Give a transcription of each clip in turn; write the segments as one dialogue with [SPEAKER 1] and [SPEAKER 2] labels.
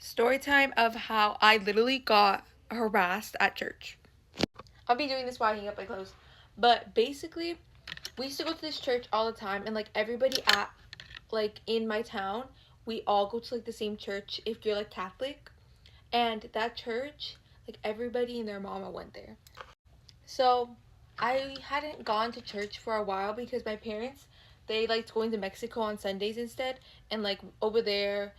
[SPEAKER 1] Story time of how I literally got harassed at church. I'll be doing this while I hang up my clothes. But basically, we used to go to this church all the time, and like everybody at like in my town, we all go to like the same church if you're like Catholic. And that church, like everybody and their mama went there. So I hadn't gone to church for a while because my parents, they liked going to Mexico on Sundays instead, and like over there,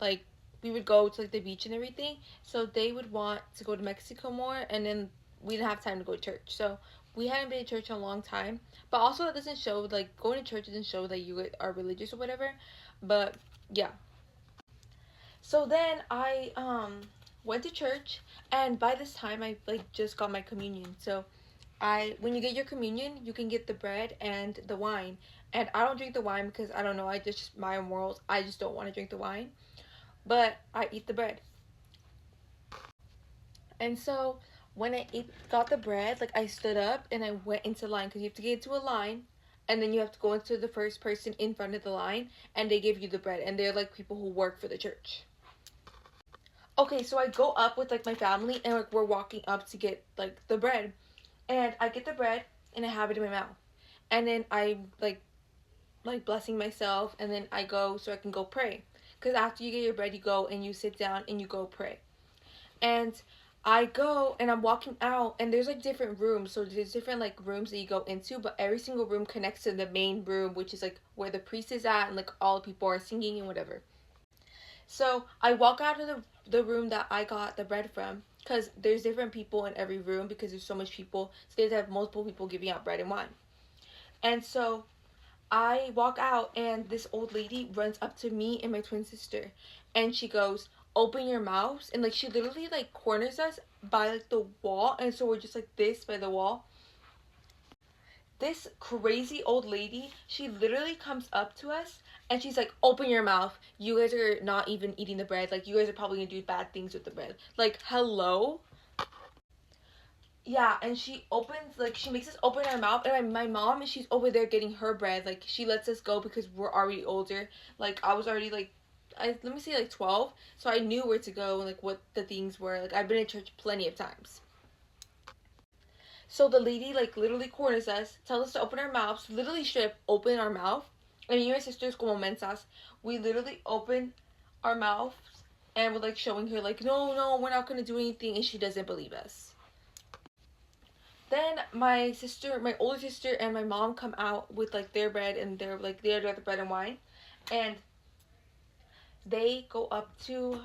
[SPEAKER 1] like we would go to like the beach and everything. So they would want to go to Mexico more, and then we didn't have time to go to church. So we hadn't been to church in a long time. But also that doesn't show, like going to church doesn't show that you are religious or whatever. But yeah. So then I went to church, and by this time I like just got my communion. So I when you get your communion, you can get the bread and the wine. And I don't drink the wine because I don't know, I just my morals, I just don't want to drink the wine. But I eat the bread. And so when got the bread, like I stood up and I went into line because you have to get into a line, and then you have to go into the first person in front of the line, and they give you the bread, and they're like people who work for the church. Okay, so I go up with like my family, and like we're walking up to get like the bread, and I get the bread and I have it in my mouth, and then I like blessing myself, and then I go so I can go pray. Because after you get your bread, you go and you sit down and you go pray. And I go and I'm walking out, and there's like different rooms. So there's different like rooms that you go into, but every single room connects to the main room, which is like where the priest is at, and like all the people are singing and whatever. So I walk out of the room that I got the bread from, because there's different people in every room because there's so much people. So they have multiple people giving out bread and wine. And so I walk out, and this old lady runs up to me and my twin sister, and she goes, "Open your mouths," and like she literally like corners us by like the wall, and so we're just like this by the wall. This crazy old lady, she literally comes up to us and she's like, "Open your mouth. You guys are not even eating the bread. Like you guys are probably gonna do bad things with the bread." Like, hello? Yeah, and she opens, like she makes us open our mouth, and my mom, she's over there getting her bread. Like she lets us go because we're already older. Like I was already like, let me say like 12, so I knew where to go and like what the things were. Like I've been in church plenty of times. So the lady like literally corners us, tells us to open our mouths, literally should open our mouth. And me and my sisters como mensas, we literally open our mouths, and we're like showing her like, no, no, we're not gonna do anything, and she doesn't believe us. Then my sister, my older sister, and my mom come out with like their bread, and they're like they got the bread and wine, and they go up to